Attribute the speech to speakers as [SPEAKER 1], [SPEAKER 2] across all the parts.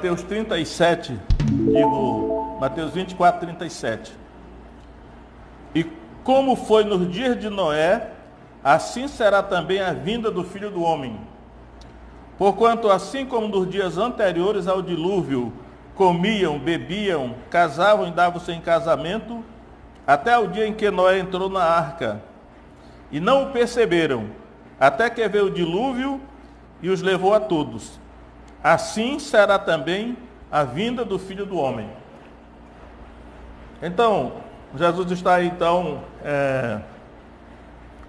[SPEAKER 1] Mateus 37, digo, Mateus 24, 37. E como foi nos dias de Noé, assim será também a vinda do Filho do Homem. Porquanto, assim como nos dias anteriores ao dilúvio, comiam, bebiam, casavam e davam-se em casamento, até o dia em que Noé entrou na arca, e não o perceberam, até que veio o dilúvio e os levou a todos. Assim será também a vinda do Filho do Homem. Então, Jesus está aí,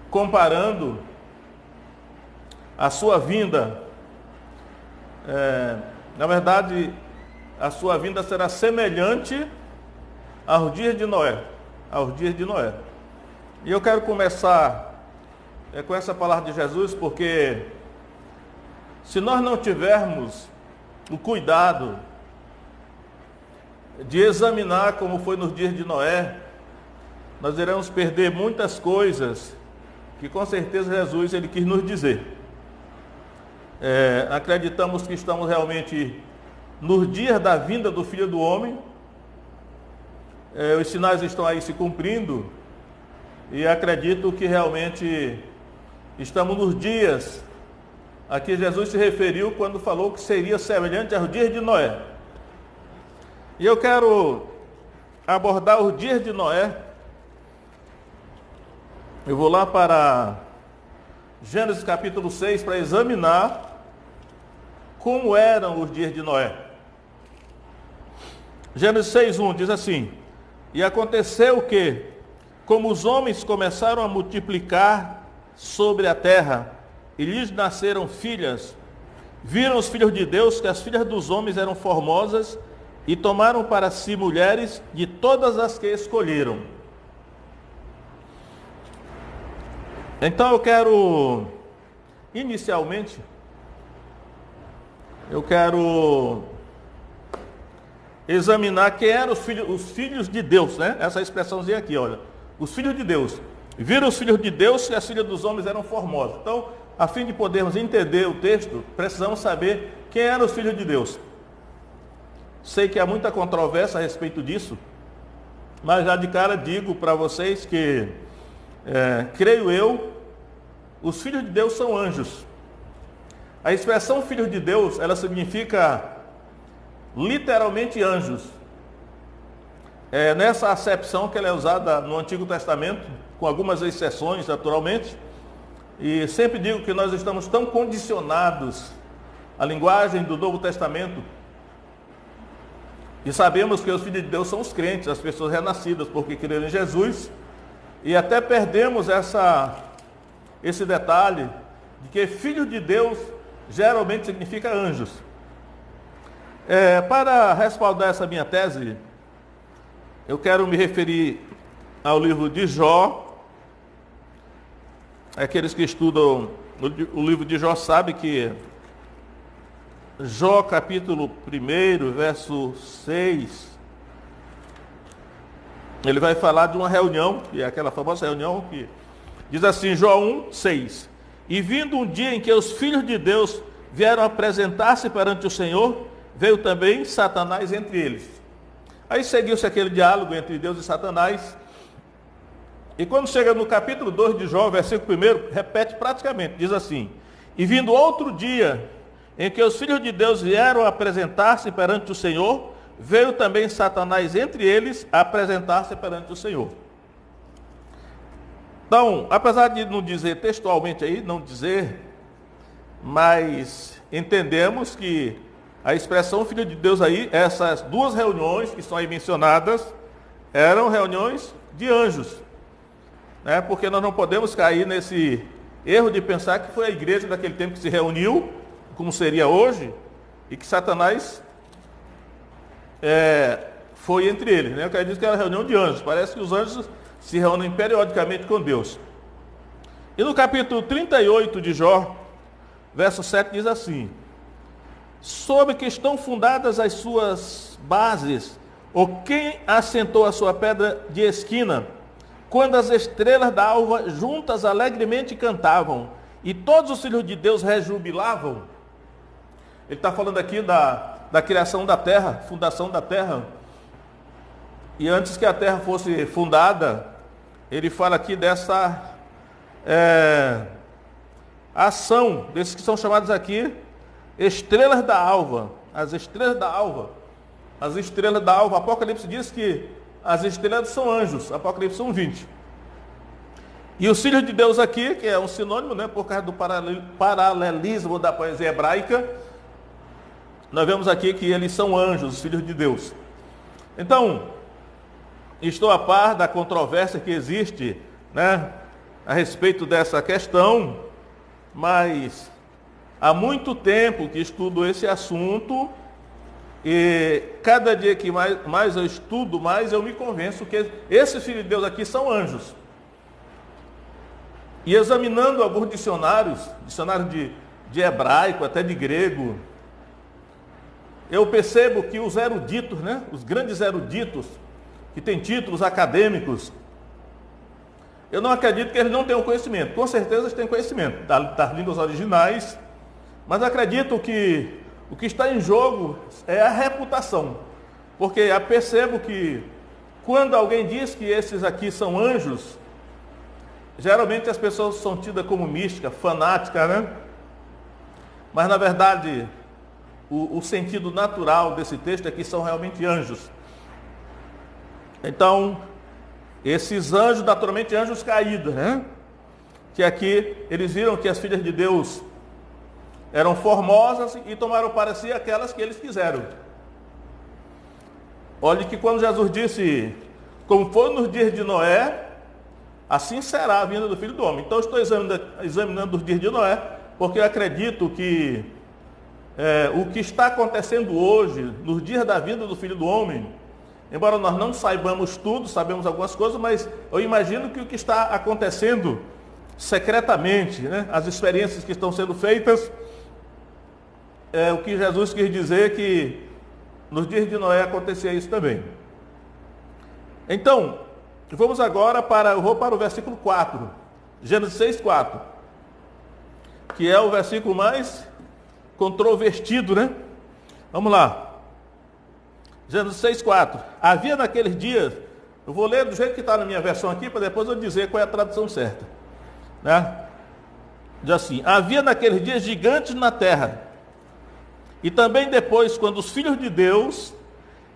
[SPEAKER 1] comparando a sua vinda. Na verdade, a sua vinda será semelhante aos dias de Noé. E eu quero começar com essa palavra de Jesus, porque se nós não tivermos o cuidado de examinar como foi nos dias de Noé, nós iremos perder muitas coisas que com certeza Jesus ele quis nos dizer. Acreditamos que estamos realmente nos dias da vinda do Filho do Homem. Os sinais estão aí se cumprindo e acredito que realmente estamos nos dias a que Jesus se referiu quando falou que seria semelhante aos dias de Noé. E eu quero abordar os dias de Noé. Eu vou lá para Gênesis capítulo 6 para examinar como eram os dias de Noé. Gênesis 6:1 diz assim: E aconteceu que, como os homens começaram a multiplicar sobre a terra, e lhes nasceram filhas, viram os filhos de Deus que as filhas dos homens eram formosas, e tomaram para si mulheres de todas as que escolheram. Então eu quero, inicialmente, examinar quem eram os filhos de Deus, né? Essa expressãozinha aqui, olha. Os filhos de Deus. Viram os filhos de Deus que as filhas dos homens eram formosas. Então, a fim de podermos entender o texto, precisamos saber quem eram os filhos de Deus. Sei que há muita controvérsia a respeito disso, mas já de cara digo para vocês que, creio eu, os filhos de Deus são anjos. A expressão filho de Deus, ela significa literalmente anjos. Nessa acepção que ela é usada no Antigo Testamento, com algumas exceções, naturalmente, e sempre digo que nós estamos tão condicionados à linguagem do Novo Testamento, e sabemos que os filhos de Deus são os crentes, as pessoas renascidas porque creram em Jesus, e até perdemos esse detalhe de que filho de Deus geralmente significa anjos. Para respaldar essa minha tese, eu quero me referir ao livro de Jó. Aqueles que estudam o livro de Jó sabem que Jó capítulo 1, verso 6, ele vai falar de uma reunião, que é aquela famosa reunião que diz assim, Jó 1:6. E vindo um dia em que os filhos de Deus vieram apresentar-se perante o Senhor, veio também Satanás entre eles. Aí seguiu-se aquele diálogo entre Deus e Satanás. E quando chega no capítulo 2 de Jó, versículo 1, repete praticamente, diz assim: E vindo outro dia em que os filhos de Deus vieram apresentar-se perante o Senhor, veio também Satanás entre eles a apresentar-se perante o Senhor. Então, apesar de não dizer textualmente aí, não dizer, mas entendemos que a expressão filho de Deus aí, essas duas reuniões que são aí mencionadas, eram reuniões de anjos. Porque nós não podemos cair nesse erro de pensar que foi a igreja daquele tempo que se reuniu, como seria hoje, e que Satanás foi entre eles. Eu quero dizer que era reunião de anjos. Parece que os anjos se reúnem periodicamente com Deus. E no capítulo 38 de Jó, verso 7 diz assim: Sobre que estão fundadas as suas bases, ou quem assentou a sua pedra de esquina, quando as estrelas da alva juntas alegremente cantavam, e todos os filhos de Deus rejubilavam. Ele está falando aqui da da criação da terra, fundação da terra. E antes que a terra fosse fundada, ele fala aqui dessa ação, desses que são chamados aqui estrelas da alva. As estrelas da alva. As estrelas da alva. Apocalipse diz que as estrelas são anjos. Apocalipse são 20. E os filhos de Deus aqui, que é um sinônimo, né, por causa do paralelismo da poesia hebraica, nós vemos aqui que eles são anjos, os filhos de Deus. Então, estou a par da controvérsia que existe, né, a respeito dessa questão, mas há muito tempo que estudo esse assunto e cada dia que mais eu estudo, mais eu me convenço que esses filhos de Deus aqui são anjos. E examinando alguns dicionários de hebraico, até de grego, eu percebo que os eruditos, né, os grandes eruditos, que têm títulos acadêmicos, eu não acredito que eles não tenham conhecimento. Com certeza eles têm conhecimento das línguas originais, mas acredito que o que está em jogo é a reputação. Porque eu percebo que quando alguém diz que esses aqui são anjos, geralmente as pessoas são tidas como mística, fanática, né? Mas na verdade, o sentido natural desse texto é que são realmente anjos. Então, esses anjos, naturalmente anjos caídos, né? Que aqui eles viram que as filhas de Deus eram formosas e tomaram para si aquelas que eles quiseram. Olhe que quando Jesus disse, como foi nos dias de Noé, assim será a vinda do Filho do Homem. Então, estou examinando os dias de Noé, porque eu acredito que o que está acontecendo hoje, nos dias da vinda do Filho do Homem, embora nós não saibamos tudo, sabemos algumas coisas, mas eu imagino que o que está acontecendo secretamente, né, as experiências que estão sendo feitas, é o que Jesus quis dizer que nos dias de Noé acontecia isso também. Então, vamos agora para o versículo 4, Gênesis 6, 4, que é o versículo mais controvertido, né? Vamos lá. Gênesis 6, 4. Havia naqueles dias, eu vou ler do jeito que está na minha versão aqui, para depois eu dizer qual é a tradução certa, né? Diz assim: havia naqueles dias gigantes na terra, e também depois, quando os filhos de Deus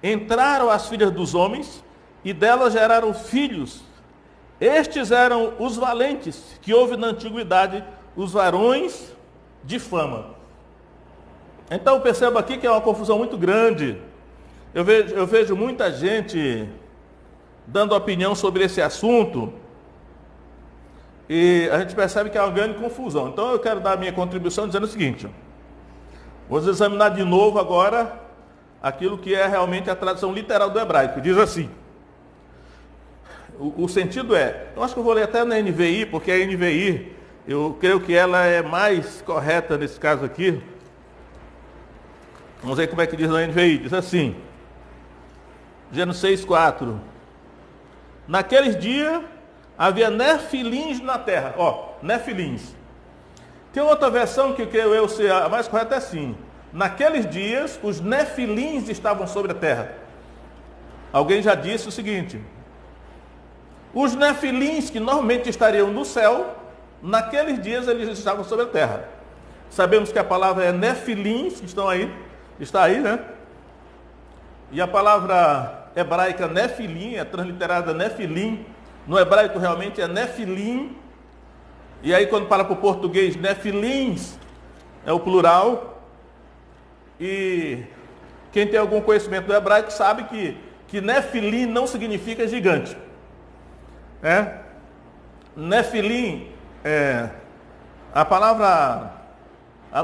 [SPEAKER 1] entraram às filhas dos homens, e delas geraram filhos. Estes eram os valentes, que houve na antiguidade, os varões de fama. Então percebo aqui que é uma confusão muito grande. Eu vejo muita gente dando opinião sobre esse assunto, e a gente percebe que é uma grande confusão. Então eu quero dar a minha contribuição dizendo o seguinte: vamos examinar de novo agora aquilo que é realmente a tradução literal do hebraico. Diz assim, o sentido eu acho que eu vou ler até na NVI, porque a NVI, eu creio que ela é mais correta nesse caso aqui. Vamos ver como é que diz na NVI. Diz assim, Gênesis 6, 4. Naqueles dias havia nefilins na terra. Nefilins. Tem outra versão que creio eu ser a mais correta, é assim: naqueles dias os nefilins estavam sobre a terra. Alguém já disse o seguinte: os nefilins que normalmente estariam no céu, naqueles dias eles estavam sobre a terra. Sabemos que a palavra é nefilins, que está aí, né? E a palavra hebraica nefilim, é transliterada nefilim, no hebraico realmente é nefilim. E aí quando para o português, nefilins é o plural. E quem tem algum conhecimento do hebraico sabe que nefilim não significa gigante. Nefilim, a palavra,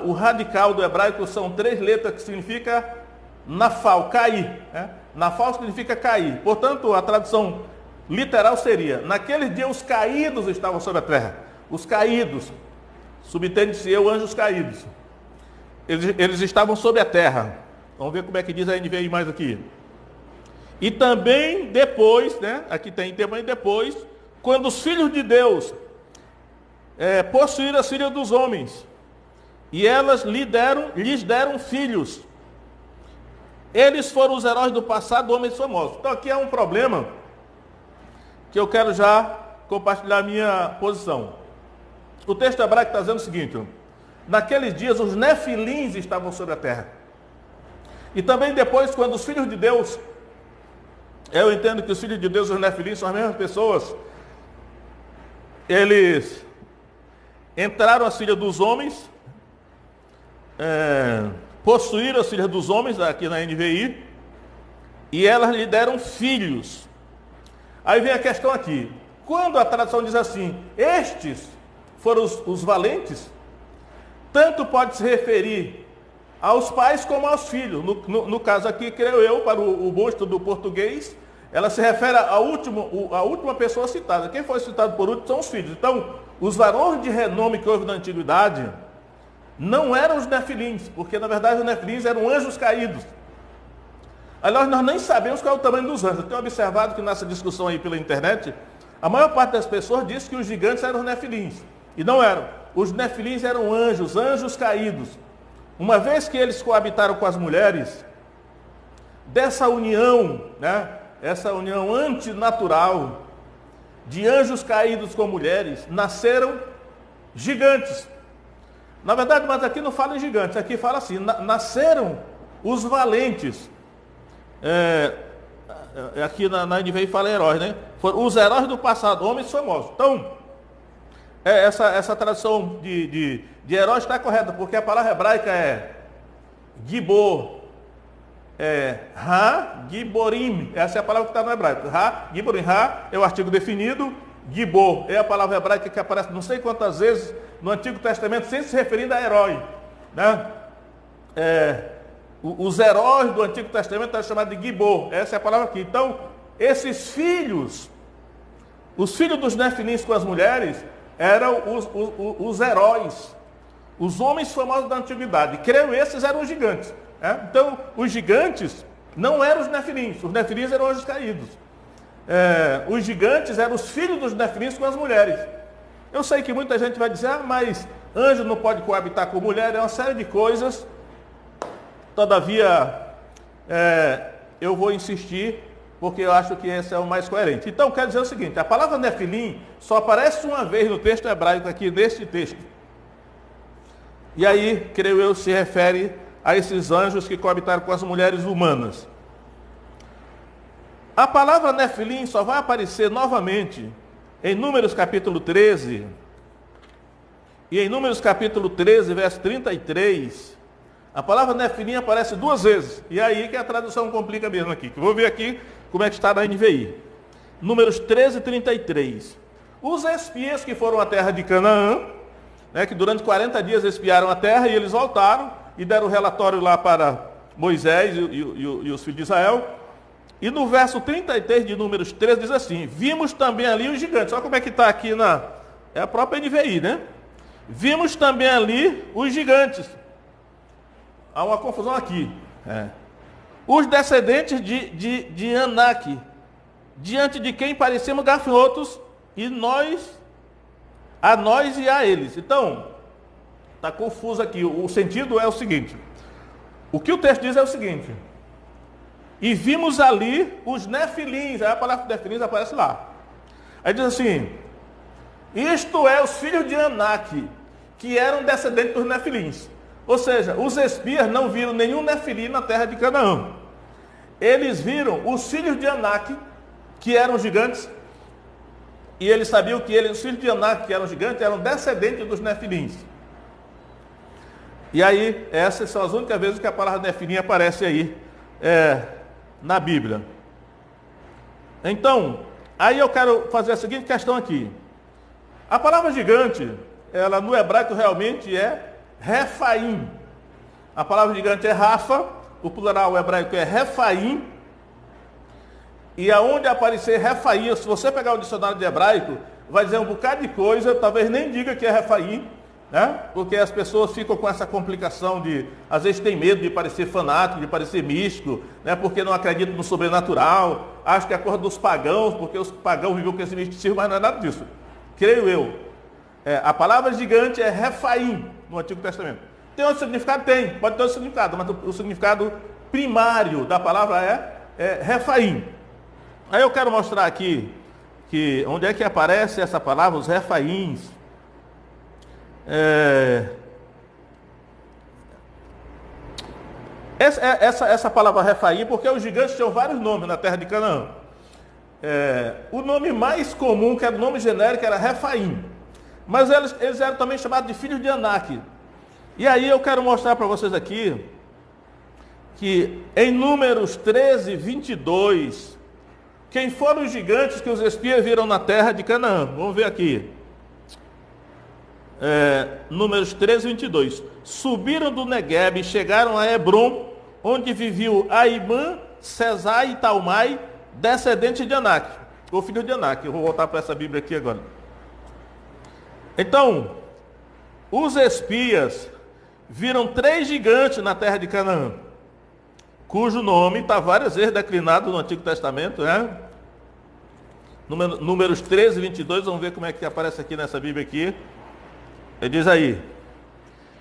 [SPEAKER 1] o radical do hebraico são 3 letras que significa nafal, cair. Nafal significa cair. Portanto, a tradução literal seria: naqueles dias os caídos estavam sobre a terra. Os caídos, subentende-se anjos caídos. Eles estavam sobre a terra. Vamos ver como é que diz a NVI mais aqui. E também depois, né? Aqui tem também depois, quando os filhos de Deus possuíram as filhas dos homens, e elas lhes deram filhos. Eles foram os heróis do passado, homens famosos. Então aqui é um problema que eu quero já compartilhar a minha posição. O texto hebraico está dizendo o seguinte: naqueles dias os nefilins estavam sobre a terra. E também depois, quando os filhos de Deus, eu entendo que os filhos de Deus e os nefilins são as mesmas pessoas, eles entraram as filhas dos homens, possuíram as filhas dos homens, aqui na NVI, e elas lhe deram filhos. Aí vem a questão aqui, quando a tradução diz assim, estes foram os valentes, tanto pode se referir aos pais como aos filhos. No caso aqui, creio eu, para o bom estudo do português, ela se refere à última pessoa citada. Quem foi citado por último são os filhos. Então, os varões de renome que houve na antiguidade não eram os nefilins, porque na verdade os nefilins eram anjos caídos. Aliás, nós nem sabemos qual é o tamanho dos anjos. Eu tenho observado que nessa discussão aí pela internet, a maior parte das pessoas diz que os gigantes eram os nefilins. E não eram. Os nefilins eram anjos caídos. Uma vez que eles coabitaram com as mulheres, dessa união, né, essa união antinatural de anjos caídos com mulheres, nasceram gigantes. Na verdade, mas aqui não fala em gigantes, aqui fala assim, nasceram os valentes. Aqui na NVI fala heróis, né? Foram os heróis do passado, homens famosos. Então, essa tradução de herói está correta, porque a palavra hebraica é gibor, giborim, essa é a palavra que está no hebraico. Giborim, é o artigo definido, gibor é a palavra hebraica que aparece não sei quantas vezes no Antigo Testamento, sem se referir a herói, né? Os heróis do Antigo Testamento estão chamados de gibor, essa é a palavra aqui. Então, esses filhos, os filhos dos nefilins com as mulheres, eram os heróis, os homens famosos da antiguidade. Creio esses eram os gigantes. Então, os gigantes não eram os nefilins eram anjos caídos. Os gigantes eram os filhos dos nefilins com as mulheres. Eu sei que muita gente vai dizer, mas anjo não pode coabitar com mulher, é uma série de coisas. Todavia, eu vou insistir, porque eu acho que esse é o mais coerente. Então, quer dizer o seguinte, a palavra nefilim só aparece uma vez no texto hebraico aqui, neste texto. E aí, creio eu, se refere a esses anjos que coabitaram com as mulheres humanas. A palavra nefilim só vai aparecer novamente em Números capítulo 13, e em Números capítulo 13, verso 33, a palavra nefilim aparece duas vezes, e é aí que a tradução complica mesmo aqui, que eu vou ver aqui como é que está na NVI. Números 13, 33. Os espias que foram à terra de Canaã, né, que durante 40 dias espiaram a terra, e eles voltaram e deram o relatório lá para Moisés e os filhos de Israel. E no verso 33 de Números 13 diz assim, vimos também ali os gigantes. Olha como é que está aqui é a própria NVI, né? Vimos também ali os gigantes. Há uma confusão aqui. Os descendentes de Anak, diante de quem parecemos gafanhotos, e a nós e a eles. Então, está confuso aqui. O sentido é o seguinte. O que o texto diz é o seguinte. E vimos ali os nefilins. Aí a palavra nefilins aparece lá. Aí diz assim, isto é os filhos de Anak, que eram descendentes dos nefilins. Ou seja, os espias não viram nenhum nefilim na terra de Canaã. Eles viram os filhos de Anak, que eram gigantes, e eles sabiam que os filhos de Anak, que eram gigantes, eram descendentes dos nefilins. E aí, essas são as únicas vezes que a palavra nefilim aparece aí na Bíblia. Então, aí eu quero fazer a seguinte questão aqui. A palavra gigante, ela no hebraico realmente é Refaim. A palavra gigante é Rafa, o plural hebraico é Refaim. E aonde aparecer Refaim, se você pegar o dicionário de hebraico, vai dizer um bocado de coisa, talvez nem diga que é Refaim, né? Porque as pessoas ficam com essa complicação de, às vezes tem medo de parecer fanático, de parecer místico, né? Porque não acreditam no sobrenatural, acho que é a coisa dos pagãos, porque os pagãos viviam com esse misticismo, mas não é nada disso. Creio eu. A palavra gigante é Refaim no Antigo Testamento. Tem outro significado? Tem, pode ter outro significado, mas o significado primário da palavra é Refaim. Aí eu quero mostrar aqui que onde é que aparece essa palavra, os Refaíns. Essa palavra Refaim, porque os gigantes tinham vários nomes na terra de Canaã. O nome mais comum, que era o nome genérico, era Refaim. Mas eles eram também chamados de filhos de Anak. E aí eu quero mostrar para vocês aqui que em Números 13, 22, quem foram os gigantes que os espias viram na terra de Canaã? Vamos ver aqui. Números 13, 22. Subiram do Neguebe e chegaram a Hebron, onde viviam Aimã, Sesai e Talmai, descendentes de Anak, ou filho de Anak. Eu vou voltar para essa Bíblia aqui agora. Então, os espias viram 3 gigantes na terra de Canaã, cujo nome está várias vezes declinado no Antigo Testamento, né? Números 13, 22, vamos ver como é que aparece aqui nessa Bíblia aqui. Ele diz aí: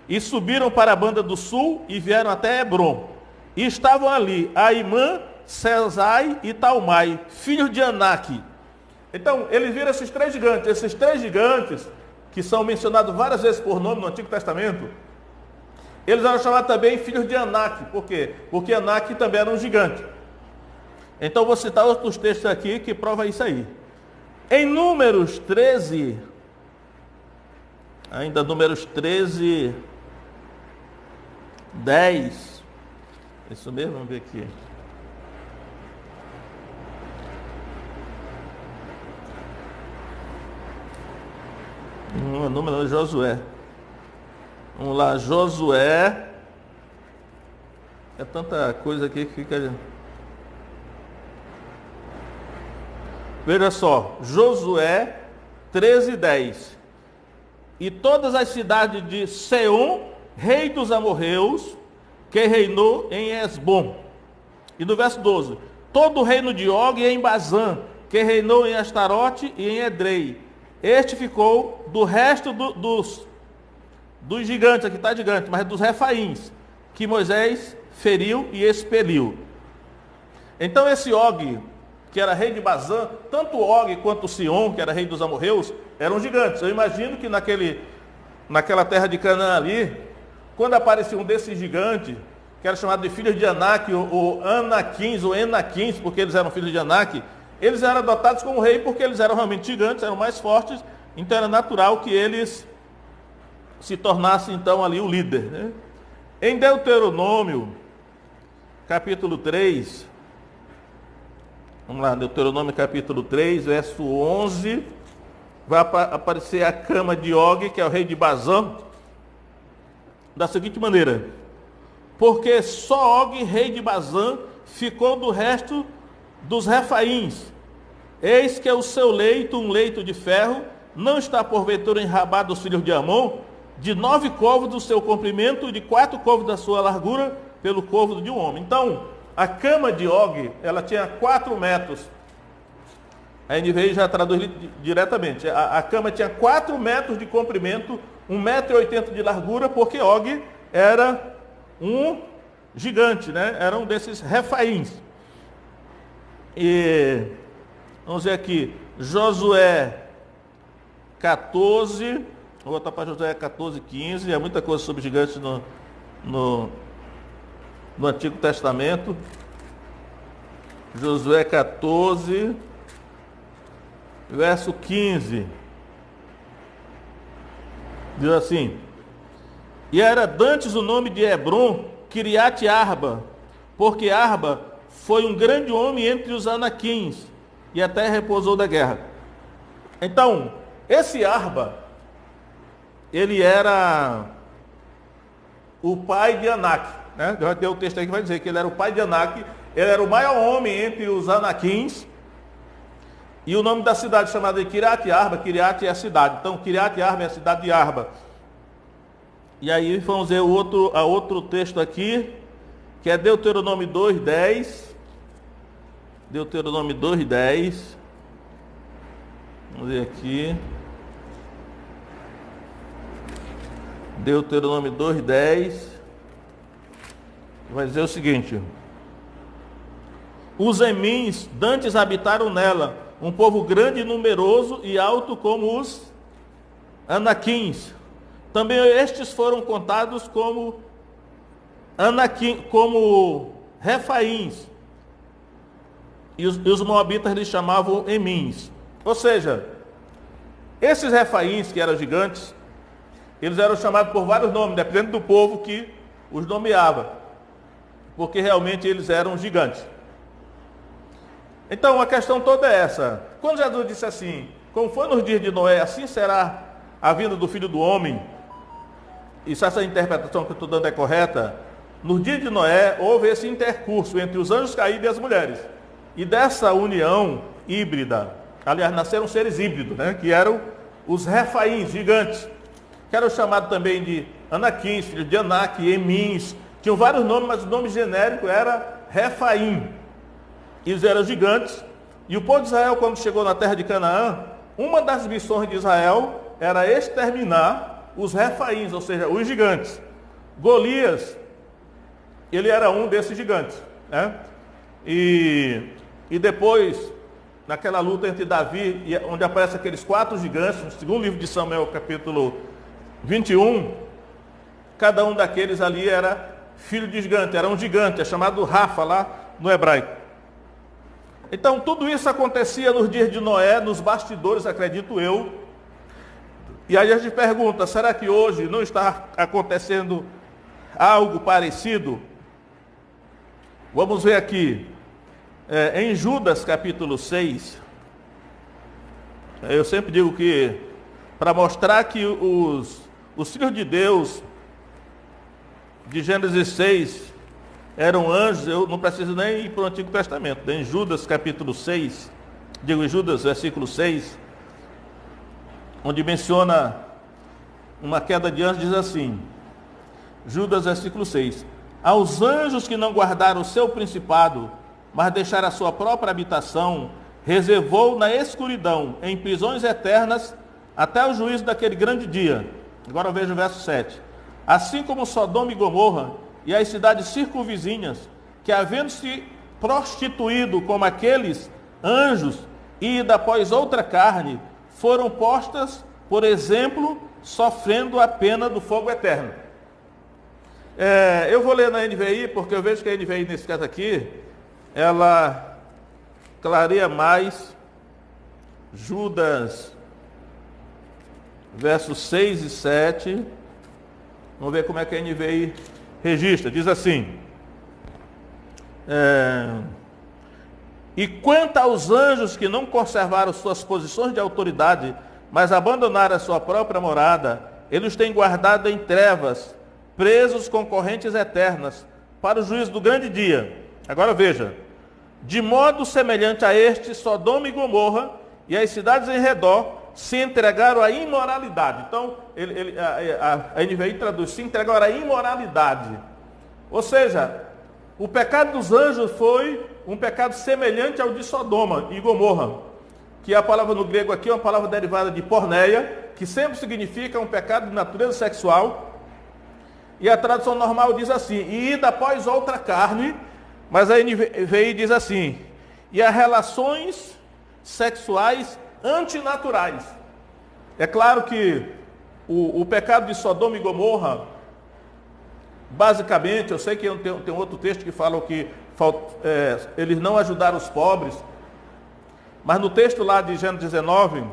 [SPEAKER 1] e subiram para a banda do sul e vieram até Hebron, e estavam ali Aimã, Sesai e Talmai, filhos de Anak. Então, eles viram esses 3 gigantes. Esses 3 gigantes, que são mencionados várias vezes por nome no Antigo Testamento, eles eram chamados também filhos de Anak. Por quê? Porque Anak também era um gigante. Então, vou citar outros textos aqui que provam isso aí. Em Números 13, ainda Números 13, 10, isso mesmo, vamos ver aqui. Número de Josué. Vamos lá, Josué. É tanta coisa aqui que fica. Veja só, Josué 13:10. E todas as cidades de Seom, rei dos amorreus, que reinou em Esbom. E no verso 12: todo o reino de Og em Bazã, que reinou em Astarote e em Edrei. Este ficou do resto dos gigantes, aqui está gigante, mas dos refaíns, que Moisés feriu e expeliu. Então esse Og, que era rei de Bazã, tanto Og quanto Sion, que era rei dos amorreus, eram gigantes. Eu imagino que naquela terra de Canaã ali, quando aparecia um desses gigantes, que era chamado de filhos de Anak, ou Anaquins, ou Enaquins, porque eles eram filhos de Anak, eles eram adotados como rei porque eles eram realmente gigantes, eram mais fortes, então era natural que eles se tornassem então ali o líder, né? Em Deuteronômio, capítulo 3, vamos lá, Deuteronômio capítulo 3, verso 11, vai aparecer a cama de Og, que é o rei de Bazã, da seguinte maneira: porque só Og, rei de Bazã, ficou do resto dos refaíns. Eis que é o seu leito, um leito de ferro, não está porventura em Rabá dos filhos de Amon, de 9 côvados do seu comprimento, e de 4 côvados da sua largura, pelo côvado de um homem. Então, a cama de Og, ela tinha 4 metros. A NVI já traduz diretamente. A cama tinha 4 metros de comprimento, 1,80 m de largura, porque Og era um gigante, né? Era um desses refaíns. E vamos ver aqui, Josué 14, vou voltar para Josué 14, 15, é muita coisa sobre gigantes no Antigo Testamento. Josué 14, verso 15, diz assim: e era dantes o nome de Hebron, Kiriat Arba, porque Arba foi um grande homem entre os anaquins, e até repousou da guerra. Então, esse Arba, ele era o pai de Anak, né? Já tem o texto aí que vai dizer que ele era o pai de Anak, ele era o maior homem entre os anaquins, e o nome da cidade chamada de Kiriat Arba, Kiriat é a cidade, então Kiriat Arba é a cidade de Arba. E aí vamos ver outro texto aqui, que é Deuteronômio 2:10. Deuteronômio 2:10. Vamos ver aqui. Deuteronômio 2:10. Vai dizer o seguinte: os Emins dantes habitaram nela, um povo grande e numeroso e alto como os Anaquins. Também estes foram contados como como Refaíns. E os moabitas eles chamavam Emins. Ou seja, esses Refaíns, que eram gigantes, eles eram chamados por vários nomes, dependendo do povo que os nomeava, porque realmente eles eram gigantes. Então a questão toda é essa: quando Jesus disse assim, como foi nos dias de Noé, assim será a vinda do Filho do Homem, e se essa interpretação que eu estou dando é correta, nos dias de Noé houve esse intercurso entre os anjos caídos e as mulheres, e dessa união híbrida, aliás, nasceram seres híbridos, né, que eram os Refaíns, gigantes, que eram chamados também de Anaquins, filhos de Anak, Emins, tinham vários nomes, mas o nome genérico era Refaim. Eles eram gigantes, e o povo de Israel, quando chegou na terra de Canaã, uma das missões de Israel era exterminar os Refaíns, ou seja, os gigantes. Golias, ele era um desses gigantes, né? E depois, naquela luta entre Davi, onde aparecem aqueles 4 gigantes, no segundo livro de Samuel, capítulo 21, cada um daqueles ali era filho de gigante, era um gigante, é chamado Rafa lá no hebraico. Então tudo isso acontecia nos dias de Noé, nos bastidores, acredito eu. E aí a gente pergunta, será que hoje não está acontecendo algo parecido? Vamos ver aqui, em Judas capítulo 6, eu sempre digo que, para mostrar que os filhos de Deus, de Gênesis 6, eram anjos, eu não preciso nem ir para o Antigo Testamento. Em Judas capítulo 6, digo em Judas versículo 6, onde menciona uma queda de anjos, diz assim, Judas versículo 6, aos anjos que não guardaram o seu principado, mas deixaram a sua própria habitação, reservou na escuridão, em prisões eternas, até o juízo daquele grande dia. Agora veja o verso 7. Assim como Sodoma e Gomorra, e as cidades circunvizinhas, que havendo-se prostituído como aqueles anjos, ida após outra carne, foram postas, por exemplo, sofrendo a pena do fogo eterno. Eu vou ler na NVI, porque eu vejo que a NVI, nesse caso aqui, ela clareia mais Judas, versos 6 e 7. Vamos ver como é que a NVI registra. Diz assim, e quanto aos anjos que não conservaram suas posições de autoridade, mas abandonaram a sua própria morada, eles têm guardado em trevas, presos com correntes eternas, para o juízo do grande dia. Agora veja, de modo semelhante a este, Sodoma e Gomorra e as cidades em redor se entregaram à imoralidade. Então, a NVI traduz, se entregaram à imoralidade. Ou seja, o pecado dos anjos foi um pecado semelhante ao de Sodoma e Gomorra, que a palavra no grego aqui é uma palavra derivada de porneia, que sempre significa um pecado de natureza sexual. E a tradução normal diz assim, e ida após outra carne, mas a NVI diz assim, e a relações sexuais antinaturais. É claro que o pecado de Sodoma e Gomorra, basicamente, eu sei que tem outro texto que fala que eles não ajudaram os pobres, mas no texto lá de Gênesis 19,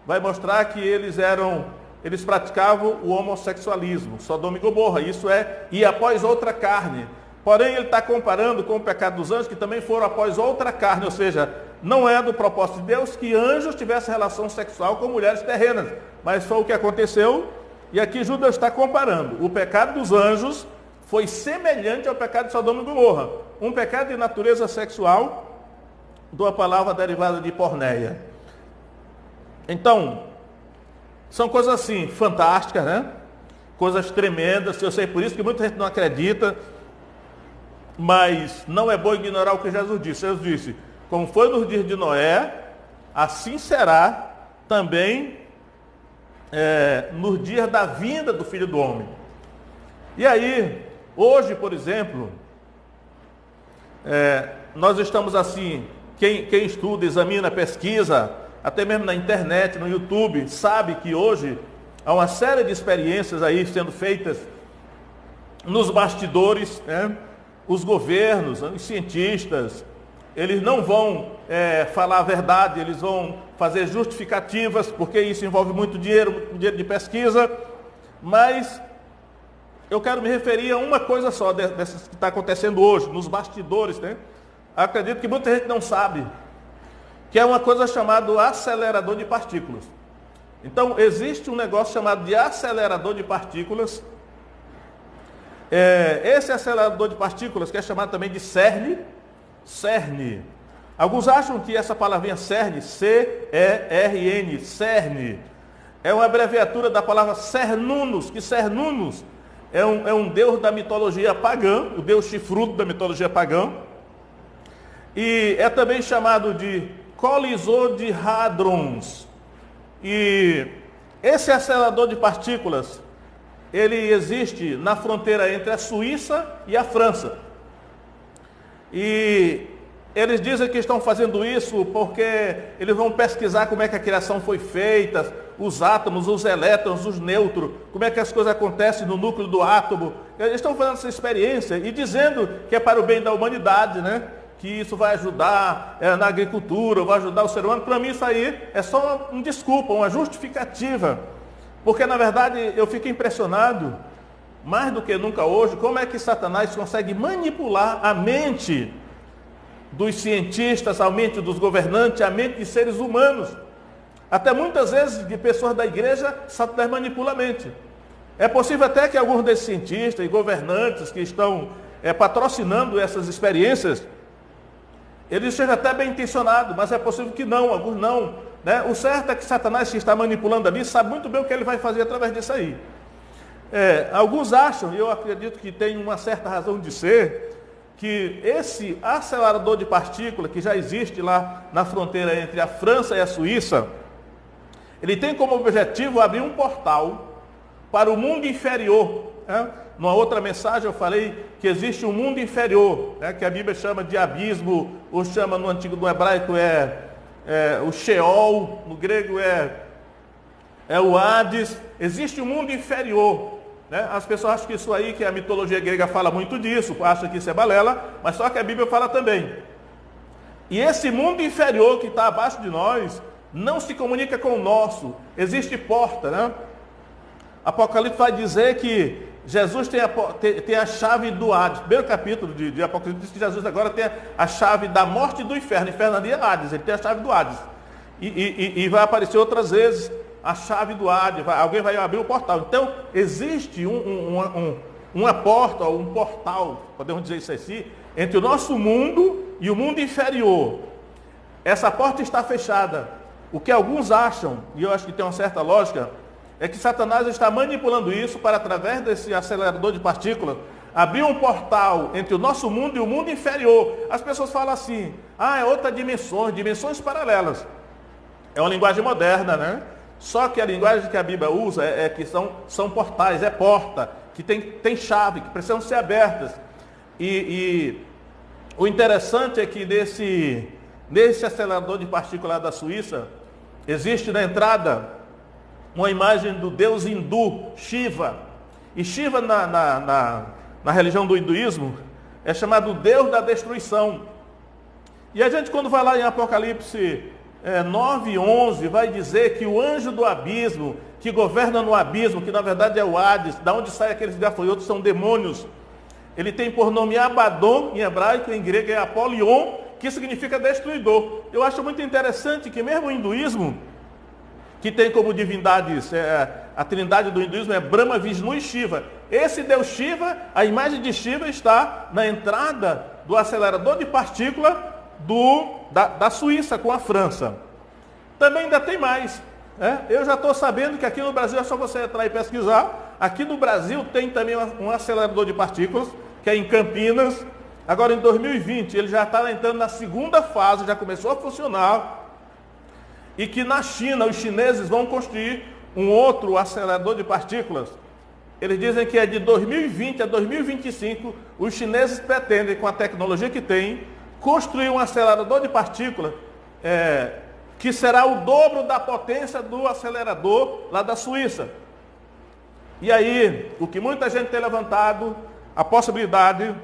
[SPEAKER 1] vai mostrar que eles praticavam o homossexualismo, Sodoma e Gomorra, isso é, e após outra carne. Porém, ele está comparando com o pecado dos anjos, que também foram após outra carne, ou seja, não é do propósito de Deus que anjos tivessem relação sexual com mulheres terrenas, mas foi o que aconteceu, e aqui Judas está comparando. O pecado dos anjos foi semelhante ao pecado de Sodoma e Gomorra, um pecado de natureza sexual, de uma palavra derivada de porneia. Então, são coisas assim, fantásticas, né? Coisas tremendas, eu sei por isso que muita gente não acredita, mas não é bom ignorar o que Jesus disse. Jesus disse, como foi nos dias de Noé, assim será também nos dias da vinda do Filho do Homem. E aí, Hoje, por exemplo, nós estamos assim, quem estuda, examina, pesquisa, até mesmo na internet, no YouTube, sabe que hoje há uma série de experiências aí sendo feitas nos bastidores, né? Os governos, os cientistas, eles não vão falar a verdade, eles vão fazer justificativas, porque isso envolve muito dinheiro de pesquisa, mas eu quero me referir a uma coisa só dessas que está acontecendo hoje, nos bastidores, né? Acredito que muita gente não sabe, que é uma coisa chamada acelerador de partículas. Então, existe um negócio chamado de acelerador de partículas. Esse acelerador de partículas, que é chamado também de CERN, alguns acham que essa palavrinha CERN, C-E-R-N, CERN, é uma abreviatura da palavra Cernunnos, que Cernunnos é um deus da mitologia pagã, o deus chifrudo da mitologia pagã, e é também chamado de colisor de hadrons. E esse acelerador de partículas, ele existe na fronteira entre a Suíça e a França. E eles dizem que estão fazendo isso porque eles vão pesquisar como é que a criação foi feita, os átomos, os elétrons, os nêutrons, como é que as coisas acontecem no núcleo do átomo. Eles estão fazendo essa experiência e dizendo que é para o bem da humanidade, né? Que isso vai ajudar na agricultura, vai ajudar o ser humano. Para mim isso aí é só uma desculpa, uma justificativa. Porque na verdade eu fico impressionado, mais do que nunca hoje, como é que Satanás consegue manipular a mente dos cientistas, a mente dos governantes, a mente de seres humanos. Até muitas vezes de pessoas da igreja, Satanás manipula a mente. É possível até que alguns desses cientistas e governantes que estão patrocinando essas experiências, eles sejam até bem intencionados, mas é possível que não, alguns não. Né? O certo é que Satanás, que está manipulando ali, sabe muito bem o que ele vai fazer através disso aí. Alguns acham, e eu acredito que tem uma certa razão de ser, que esse acelerador de partículas que já existe lá na fronteira entre a França e a Suíça, ele tem como objetivo abrir um portal para o mundo inferior. Né? Numa outra mensagem eu falei que existe um mundo inferior, né? Que a Bíblia chama de abismo, ou chama no hebraico o Sheol, no grego é o Hades. Existe um mundo inferior. Né? As pessoas acham que isso aí, que a mitologia grega fala muito disso, acham que isso é balela, mas só que a Bíblia fala também. E esse mundo inferior que está abaixo de nós, não se comunica com o nosso. Existe porta, né? Apocalipse vai dizer que Jesus tem a chave do Hades. Primeiro capítulo de Apocalipse diz que Jesus agora tem a chave da morte e do inferno. O inferno ali é Hades, ele tem a chave do Hades. E vai aparecer outras vezes a chave do Hades, alguém vai abrir o portal. Então, existe uma porta, ou um portal, podemos dizer isso assim, entre o nosso mundo e o mundo inferior. Essa porta está fechada. O que alguns acham, e eu acho que tem uma certa lógica, é que Satanás está manipulando isso para, através desse acelerador de partículas, abrir um portal entre o nosso mundo e o mundo inferior. As pessoas falam assim, é outra dimensões paralelas. É uma linguagem moderna, né? Só que a linguagem que a Bíblia usa é que são portais, é porta, que tem chave, que precisam ser abertas. E o interessante é que nesse acelerador de partículas da Suíça, existe na entrada uma imagem do deus hindu, Shiva. E Shiva na religião do hinduísmo é chamado Deus da destruição. E a gente, quando vai lá em Apocalipse 9:11, vai dizer que o anjo do abismo, que governa no abismo, que na verdade é o Hades, da onde saem aqueles gafanhotos, são demônios. Ele tem por nome Abaddon, em hebraico, em grego é Apolion, que significa destruidor. Eu acho muito interessante que mesmo o hinduísmo, que tem como divindades, a trindade do hinduísmo é Brahma, Vishnu e Shiva. Esse Deus Shiva, a imagem de Shiva está na entrada do acelerador de partícula da Suíça com a França. Também ainda tem mais. Eu já estou sabendo que aqui no Brasil, é só você entrar e pesquisar, aqui no Brasil tem também um acelerador de partículas, que é em Campinas. Agora em 2020, ele já está entrando na segunda fase, já começou a funcionar. E que na China, os chineses vão construir um outro acelerador de partículas, Eles dizem que é de 2020 a 2025, os chineses pretendem, com a tecnologia que têm, construir um acelerador de partículas que será o dobro da potência do acelerador lá da Suíça. E aí, o que muita gente tem levantado, a possibilidade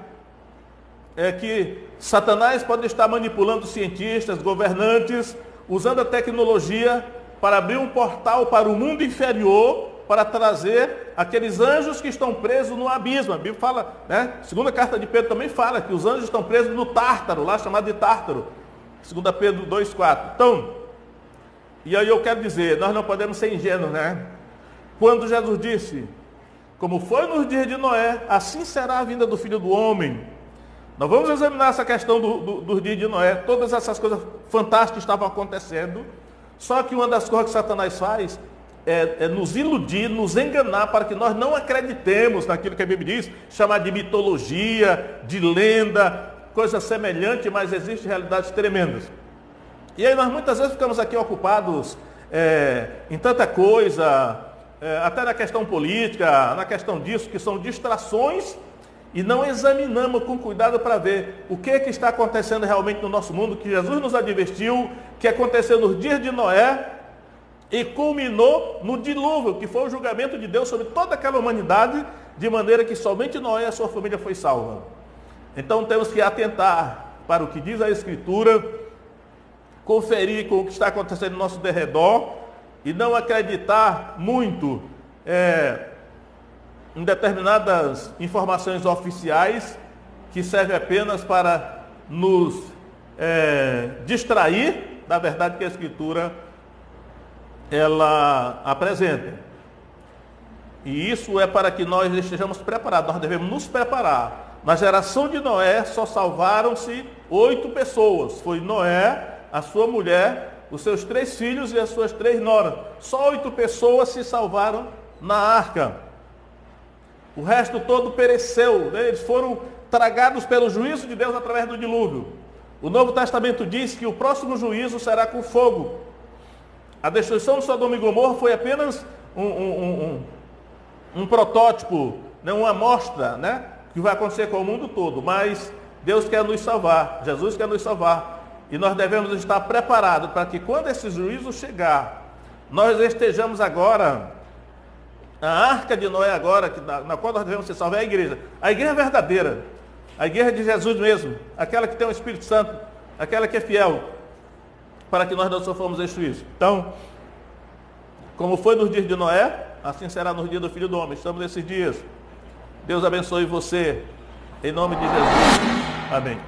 [SPEAKER 1] é que Satanás pode estar manipulando cientistas, governantes, usando a tecnologia para abrir um portal para o mundo inferior, para trazer aqueles anjos que estão presos no abismo. A Bíblia fala, né? Segunda carta de Pedro também fala que os anjos estão presos no Tártaro, lá chamado de Tártaro. 2 Pedro 2,4. Então, e aí eu quero dizer, nós não podemos ser ingênuos, né? Quando Jesus disse, como foi nos dias de Noé, assim será a vinda do Filho do Homem. Nós vamos examinar essa questão dos dias de Noé. Todas essas coisas fantásticas estavam acontecendo. Só que uma das coisas que Satanás faz é nos iludir, nos enganar, para que nós não acreditemos naquilo que a Bíblia diz, chamar de mitologia, de lenda, coisa semelhante, mas existem realidades tremendas. E aí nós muitas vezes ficamos aqui ocupados em tanta coisa, até na questão política, na questão disso, que são distrações, e não examinamos com cuidado para ver o que está acontecendo realmente no nosso mundo, que Jesus nos advertiu, que aconteceu nos dias de Noé, e culminou no dilúvio, que foi o julgamento de Deus sobre toda aquela humanidade, de maneira que somente Noé e a sua família foi salva. Então temos que atentar para o que diz a Escritura, conferir com o que está acontecendo no nosso derredor, e não acreditar muito em determinadas informações oficiais, que servem apenas para nos distrair da verdade que a Escritura ela apresenta. E isso é para que nós estejamos preparados. Nós devemos nos preparar. Na geração de Noé só salvaram-se 8 pessoas. Foi Noé, a sua mulher, os seus 3 filhos e as suas 3 noras. Só 8 pessoas se salvaram na arca. O resto todo pereceu, né? Eles foram tragados pelo juízo de Deus através do dilúvio. O Novo Testamento diz que o próximo juízo será com fogo. A destruição de Sodoma e Gomorra foi apenas um protótipo, né? Uma amostra, né? Que vai acontecer com o mundo todo. Mas Deus quer nos salvar, Jesus quer nos salvar. E nós devemos estar preparados para que quando esse juízo chegar, nós estejamos agora, a arca de Noé agora, na qual nós devemos ser salvos, é a igreja. A igreja verdadeira, a igreja de Jesus mesmo, aquela que tem o Espírito Santo, aquela que é fiel, para que nós não soframos esse juízo. Então, como foi nos dias de Noé, assim será nos dias do Filho do Homem. Estamos nesses dias. Deus abençoe você, em nome de Jesus. Amém.